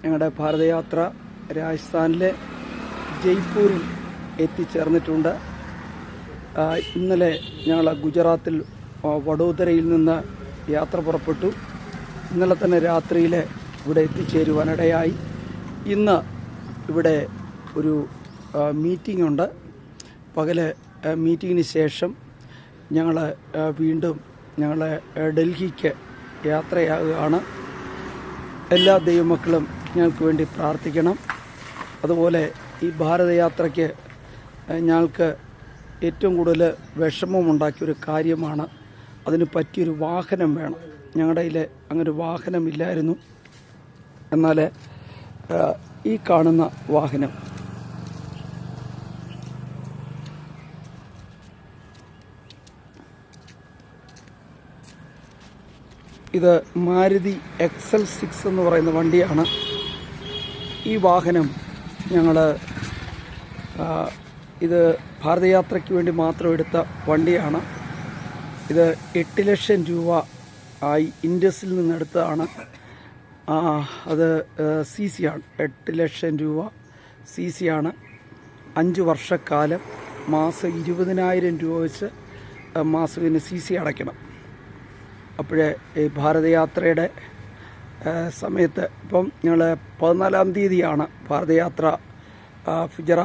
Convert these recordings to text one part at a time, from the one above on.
ഞങ്ങളുടെ ഭാരതയാത്ര രാജസ്ഥാനിലെ ജയ്പൂരിൽ എത്തിച്ചേർന്നിട്ടുണ്ട്. ഇന്നലെ ഞങ്ങൾ ഗുജറാത്തിൽ വഡോദരയിൽ നിന്ന് യാത്ര പുറപ്പെട്ടു. ഇന്നലെ തന്നെ രാത്രിയിൽ ഇവിടെ എത്തിച്ചേരുവാനിടയായി. ഇന്ന് ഇവിടെ ഒരു മീറ്റിംഗ് ഉണ്ട്. പകല് മീറ്റിങ്ങിന് ശേഷം ഞങ്ങൾ വീണ്ടും ഡൽഹിക്ക് യാത്രയാകുകയാണ്. എല്ലാ ദൈവമക്കളും ഞങ്ങൾക്ക് വേണ്ടി പ്രാർത്ഥിക്കണം. അതുപോലെ ഈ ഭാരതയാത്രയ്ക്ക് ഞങ്ങൾക്ക് ഏറ്റവും കൂടുതൽ വിഷമമുണ്ടാക്കിയൊരു കാര്യമാണ്, അതിന് പറ്റിയൊരു വാഹനം വേണം. ഞങ്ങളുടെ കയ്യിൽ അങ്ങനെ വാഹനമില്ലായിരുന്നു. എന്നാൽ ഈ കാണുന്ന വാഹനം ഇത് മാരുതി XL6 എന്ന് പറയുന്ന വണ്ടിയാണ്. ഈ വാഹനം ഇത് ഭാരതയാത്രയ്ക്ക് വേണ്ടി മാത്രം എടുത്ത വണ്ടിയാണ്. ഇത് 8 ലക്ഷം രൂപ ആയി ഇൻഡസിൽ നിന്നെടുത്തതാണ്. അത് CC ആണ്. 8 ലക്ഷം രൂപ CC ആണ്. 5 വർഷക്കാലം മാസം 20,000 രൂപ വെച്ച് മാസത്തിന് CC അടയ്ക്കണം. അപ്പോഴേ ഈ ഭാരതയാത്രയുടെ സമയത്ത് ഇപ്പം ഞങ്ങൾ 14-ാം തീയതിയാണ് ഭാരതയാത്ര ഫിജറ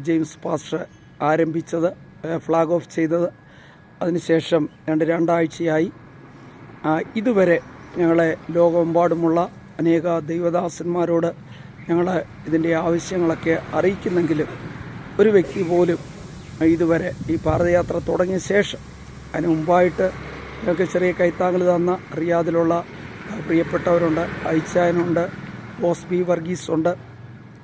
ജെയിംസ് പാസ്റ്റർ ആരംഭിച്ചത്, ഫ്ലാഗ് ഓഫ് ചെയ്തത്. അതിനുശേഷം രണ്ടാഴ്ചയായി. ഇതുവരെ ഞങ്ങളെ ലോകമെമ്പാടുമുള്ള അനേക ദൈവദാസന്മാരോട് ഞങ്ങൾ ഇതിൻ്റെ ആവശ്യങ്ങളൊക്കെ അറിയിക്കുന്നെങ്കിലും ഒരു വ്യക്തി പോലും ഇതുവരെ ഈ ഭാരതയാത്ര തുടങ്ങിയ ശേഷം, അതിന് മുമ്പായിട്ട് ഞങ്ങൾക്ക് ചെറിയ കൈത്താങ്കൾ തന്ന റിയാദിലുള്ള പ്രിയപ്പെട്ടവരുണ്ട്, ഐച്ചായനുണ്ട്, ബോസ് വർഗീസ് ഉണ്ട്,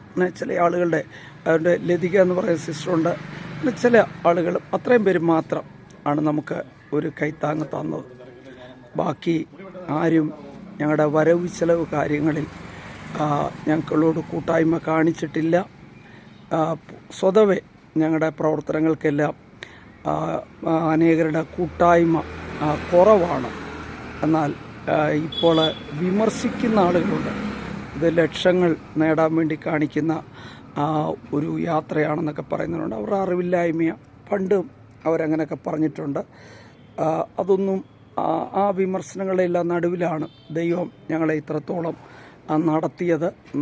പിന്നെ ചില ആളുകളുടെ അവരുടെ ലതിക എന്ന് പറയുന്ന സിസ്റ്ററുണ്ട്. പിന്നെ ചില ആളുകൾ, അത്രയും പേര് മാത്രം ആണ് നമുക്ക് ഒരു കൈത്താങ് തന്നത്. ബാക്കി ആരും ഞങ്ങളുടെ വരവ് ചെലവ് കാര്യങ്ങളിൽ ഞങ്ങളോട് കൂട്ടായ്മ കാണിച്ചിട്ടില്ല. സ്വതവേ ഞങ്ങളുടെ പ്രവർത്തനങ്ങൾക്കെല്ലാം അനേകരുടെ കൂട്ടായ്മ കുറവാണ്. എന്നാൽ ഇപ്പോൾ വിമർശിക്കുന്ന ആളുകളുണ്ട്. ഇത് ലക്ഷങ്ങൾ നേടാൻ വേണ്ടി കാണിക്കുന്ന ഒരു യാത്രയാണെന്നൊക്കെ പറയുന്നവരുണ്ട്. അവരുടെ അറിവില്ലായ്മ പണ്ടും അവരങ്ങനെയൊക്കെ പറഞ്ഞിട്ടുണ്ട്. അതൊന്നും ആ വിമർശനങ്ങളെല്ലാം നടുവിലാണ് ദൈവം ഞങ്ങളെ ഇത്രത്തോളം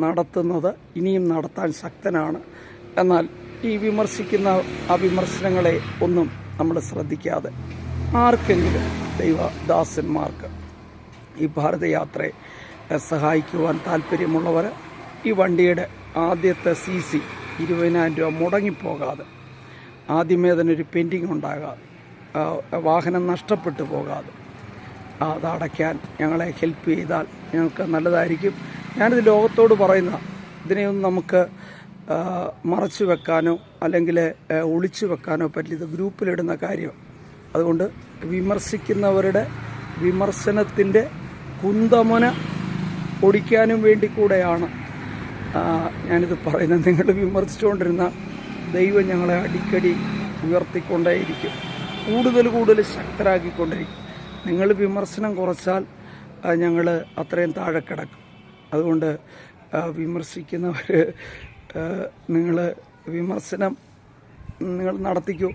നടത്തുന്നത്. ഇനിയും നടത്താൻ ശക്തനാണ്. എന്നാൽ ഈ വിമർശിക്കുന്ന ആ വിമർശനങ്ങളെ ഒന്നും നമ്മൾ ശ്രദ്ധിക്കാതെ ആർക്കെങ്കിലും ദൈവദാസന്മാർക്ക് ഈ ഭാരതയാത്രയെ സഹായിക്കുവാൻ താല്പര്യമുള്ളവർ ഈ വണ്ടിയുടെ ആദ്യത്തെ CC 20,000 രൂപ മുടങ്ങിപ്പോകാതെ, ആദ്യമേ തന്നെ ഒരു പെൻഡിങ് ഉണ്ടാകാതെ, വാഹനം നഷ്ടപ്പെട്ടു പോകാതെ അതടയ്ക്കാൻ ഞങ്ങളെ ഹെൽപ്പ് ചെയ്താൽ ഞങ്ങൾക്ക് നല്ലതായിരിക്കും. ഞാനിത് ലോകത്തോട് പറയുന്ന, ഇതിനെയൊന്നും നമുക്ക് മറച്ചു വെക്കാനോ അല്ലെങ്കിൽ ഒളിച്ചു വെക്കാനോ പറ്റില്ല. ഇത് ഗ്രൂപ്പിലിടുന്ന കാര്യം. അതുകൊണ്ട് വിമർശിക്കുന്നവരുടെ വിമർശനത്തിൻ്റെ കുന്തമന ഒടിക്കാനും വേണ്ടി കൂടെയാണ് ഞാനിത് പറയുന്നത്. നിങ്ങൾ വിമർശിച്ചുകൊണ്ടിരുന്ന ദൈവം ഞങ്ങളെ അടിക്കടി ഉയർത്തിക്കൊണ്ടേയിരിക്കും, കൂടുതൽ ശക്തരാക്കിക്കൊണ്ടിരിക്കും. നിങ്ങൾ വിമർശനം കുറച്ചാൽ ഞങ്ങൾ അത്രയും താഴെ കിടക്കും. അതുകൊണ്ട് വിമർശിക്കുന്നവർ, നിങ്ങൾ വിമർശനം നിങ്ങൾ നടത്തിക്കൂ.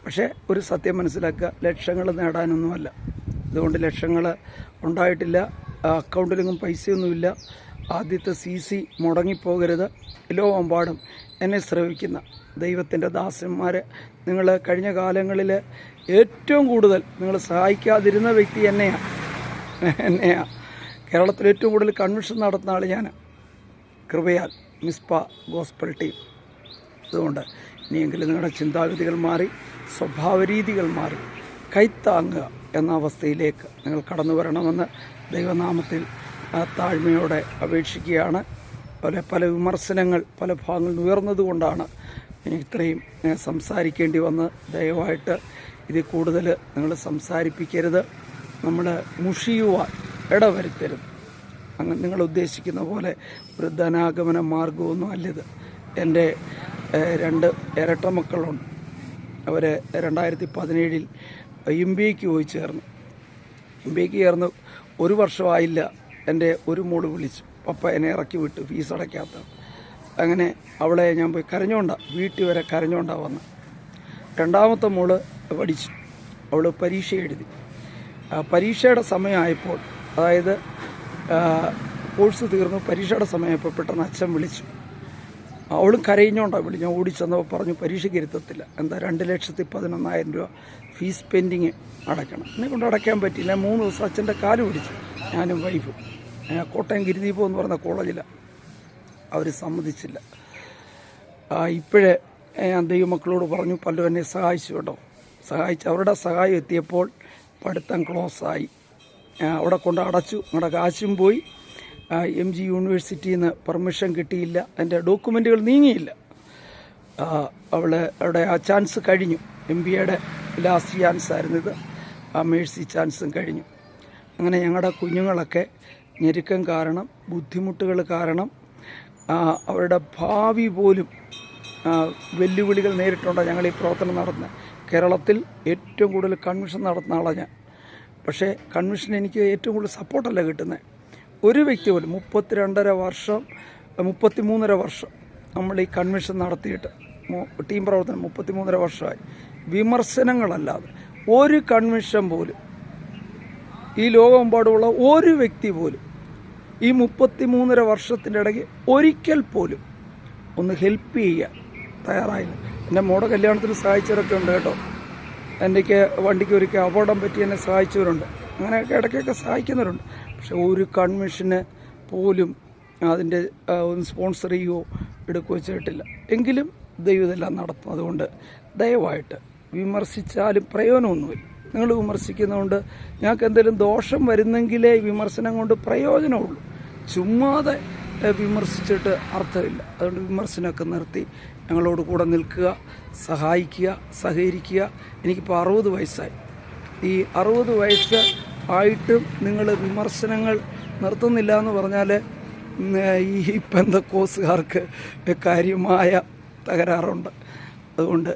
പക്ഷേ ഒരു സത്യം മനസ്സിലാക്കുക, ലക്ഷങ്ങൾ നേടാനൊന്നുമല്ല. അതുകൊണ്ട് ലക്ഷങ്ങൾ ഉണ്ടായിട്ടില്ല, അക്കൗണ്ടിലെങ്ങും പൈസയൊന്നുമില്ല. ആദ്യത്തെ CC മുടങ്ങിപ്പോകരുത്. ലോകമെമ്പാടും എന്നെ ശ്രവിക്കുന്ന ദൈവത്തിൻ്റെ ദാസന്മാർ, നിങ്ങൾ കഴിഞ്ഞ കാലങ്ങളിൽ ഏറ്റവും കൂടുതൽ നിങ്ങൾ സഹായിക്കാതിരുന്ന വ്യക്തി എന്നെയാണ്. കേരളത്തിൽ ഏറ്റവും കൂടുതൽ കൺവെൻഷൻ നടത്തുന്ന ആൾ ഞാൻ, കൃപയാൽ മിസ്പ ഗോസ്പൽ ടീം. അതുകൊണ്ട് ഇനിയെങ്കിലും നിങ്ങളുടെ ചിന്താഗതികൾ മാറി, സ്വഭാവരീതികൾ മാറി, കൈത്താങ്ങുക എന്ന അവസ്ഥയിലേക്ക് നിങ്ങൾ കടന്നു വരണമെന്ന് ദൈവനാമത്തിൽ താഴ്മയോടെ അപേക്ഷിക്കുകയാണ്. അതുപോലെ പല വിമർശനങ്ങൾ പല ഭാഗങ്ങളിൽ ഉയർന്നതുകൊണ്ടാണ് ഇത്രയും സംസാരിക്കേണ്ടി വന്ന്. ദയവായിട്ട് ഇതിൽ കൂടുതൽ നിങ്ങൾ സംസാരിപ്പിക്കരുത്. നമ്മൾ മുഷിയുവാൻ ഇടവരുത്തരുത്. അങ്ങനെ നിങ്ങൾ ഉദ്ദേശിക്കുന്ന പോലെ ഒരു ധനാഗമന മാർഗമൊന്നും അല്ലിത്. എൻ്റെ 2 ഇരട്ട മക്കളുണ്ട്. അവർ 2017 MBAക്ക് പോയി ചേർന്നു. MBAക്ക് ചേർന്ന് 1 വർഷമായില്ല എൻ്റെ ഒരു മോള് വിളിച്ചു. പപ്പ എന്നെ ഇറക്കി വിട്ടു, ഫീസ് അടയ്ക്കാത്ത. അങ്ങനെ അവളെ ഞാൻ പോയി വീട്ടിൽ വരെ കരഞ്ഞോണ്ടാണ് വന്ന്. രണ്ടാമത്തെ മോള് പഠിച്ചു, അവൾ പരീക്ഷ എഴുതി. പരീക്ഷയുടെ സമയമായപ്പോൾ, അതായത് കോഴ്സ് തീർന്നു, പരീക്ഷയുടെ സമയമായപ്പോൾ പെട്ടെന്ന് അച്ഛൻ വിളിച്ചു. അവളും കരയിഞ്ഞോണ്ടാണ് ഞാൻ ഓടിച്ചെന്നപ്പോൾ പറഞ്ഞു പരീക്ഷയ്ക്ക് ഇരുത്തത്തില്ല, എന്താ 2,11,000 രൂപ ഫീസ് പെൻഡിങ് അടയ്ക്കണം. എന്നെ കൊണ്ട് അടയ്ക്കാൻ പറ്റിയില്ല. 3 ദിവസം അച്ഛൻ്റെ കാല് പിടിച്ചു, ഞാനും വൈഫും. കോട്ടയം ഗിരിദീപം എന്ന് പറയുന്ന കോളേജിലാണ്. അവർ സമ്മതിച്ചില്ല. ഇപ്പോഴേ ഞാൻ ദൈവമക്കളോട് പറഞ്ഞു, പലരും എന്നെ സഹായിച്ചു കേട്ടോ. അവരുടെ സഹായം എത്തിയപ്പോൾ പഠിത്തം ക്ലോസായി. അവിടെ കൊണ്ട് അടച്ചു, ഞങ്ങളുടെ കാശും പോയി. MG യൂണിവേഴ്സിറ്റിയിൽ നിന്ന് പെർമിഷൻ കിട്ടിയില്ല, എൻ്റെ ഡോക്യുമെൻറ്റുകൾ നീങ്ങിയില്ല. അവിടെ ആ ചാൻസ് കഴിഞ്ഞു. MBAയുടെ ലാസ്റ്റ് ചാൻസ് ആയിരുന്നു ഇത്. മേഴ്സി ചാൻസും കഴിഞ്ഞു. അങ്ങനെ ഞങ്ങളുടെ കുഞ്ഞുങ്ങളൊക്കെ ഞെരുക്കം കാരണം, ബുദ്ധിമുട്ടുകൾ കാരണം, അവരുടെ ഭാവി പോലും വെല്ലുവിളികൾ നേരിട്ടുണ്ട്. ഞങ്ങൾ ഈ പ്രവർത്തനം നടത്തുന്നത് കേരളത്തിൽ ഏറ്റവും കൂടുതൽ കൺവെൻഷൻ നടത്തുന്ന ആളാണ് ഞാൻ. പക്ഷേ കൺവെൻഷന് എനിക്ക് ഏറ്റവും കൂടുതൽ സപ്പോർട്ടല്ല കിട്ടുന്നത്. ഒരു വ്യക്തി പോലും 33.5 വർഷം നമ്മൾ ഈ കൺവെൻഷൻ നടത്തിയിട്ട്, ടീം പ്രവർത്തനം 33.5 വർഷമായി. വിമർശനങ്ങളല്ലാതെ ഒരു കൺവെൻഷൻ പോലും, ഈ ലോകമെമ്പാടുമുള്ള ഒരു വ്യക്തി പോലും ഈ 33.5 വർഷത്തിൻ്റെ ഇടയ്ക്ക് ഒരിക്കൽ പോലും ഒന്ന് ഹെൽപ്പ് ചെയ്യാൻ തയ്യാറായില്ല. എൻ്റെ മോടെ കല്യാണത്തിന് സഹായിച്ചവരൊക്കെ ഉണ്ട് കേട്ടോ. എനിക്ക് വണ്ടിക്ക് ഒരിക്കൽ അപകടം പറ്റി എന്നെ സഹായിച്ചവരുണ്ട്. അങ്ങനെയൊക്കെ ഇടയ്ക്കൊക്കെ സഹായിക്കുന്നവരുണ്ട്. പക്ഷെ ഒരു കൺവെൻഷന് പോലും അതിൻ്റെ ഒന്ന് സ്പോൺസർ ചെയ്യുകയോ എടുക്കുകയോ ചെയ്തിട്ടില്ല. എങ്കിലും ദൈവം ഇതെല്ലാം നടത്തും. അതുകൊണ്ട് ദയവായിട്ട് വിമർശിച്ചാലും പ്രയോജനമൊന്നുമില്ല. നിങ്ങൾ വിമർശിക്കുന്നതുകൊണ്ട് ഞങ്ങൾക്ക് എന്തെങ്കിലും ദോഷം വരുന്നെങ്കിലേ വിമർശനം കൊണ്ട് പ്രയോജനമുള്ളൂ. ചുമ്മാതെ വിമർശിച്ചിട്ട് അർത്ഥമില്ല. അതുകൊണ്ട് വിമർശനമൊക്കെ നിർത്തി ഞങ്ങളോട് കൂടെ നിൽക്കുക, സഹായിക്കുക, സഹകരിക്കുക. എനിക്കിപ്പോൾ 60 വയസ്സായി. ഈ 60 വയസ്സ് ആയിട്ടും നിങ്ങൾ വിമർശനങ്ങൾ നിർത്തുന്നില്ല എന്ന് പറഞ്ഞാൽ ഈ പെന്തക്കോസുകാർക്ക് കാര്യമായ തകരാറുണ്ട്. അതുകൊണ്ട്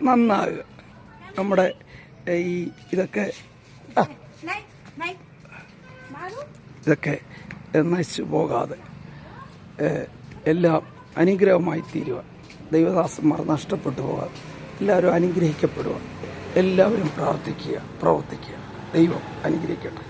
നന്നാകുക. നമ്മുടെ ഈ ഇതൊക്കെ നശിച്ചു പോകാതെ എല്ലാം അനുഗ്രഹമായി തീരുക. ദൈവദാസന്മാർ നഷ്ടപ്പെട്ടു പോകാതെ എല്ലാവരും അനുഗ്രഹിക്കപ്പെടുക. എല്ലാവരും പ്രാർത്ഥിക്കുക, പ്രവർത്തിക്കുക. ദൈവം അനുഗ്രഹിക്കട്ടെ.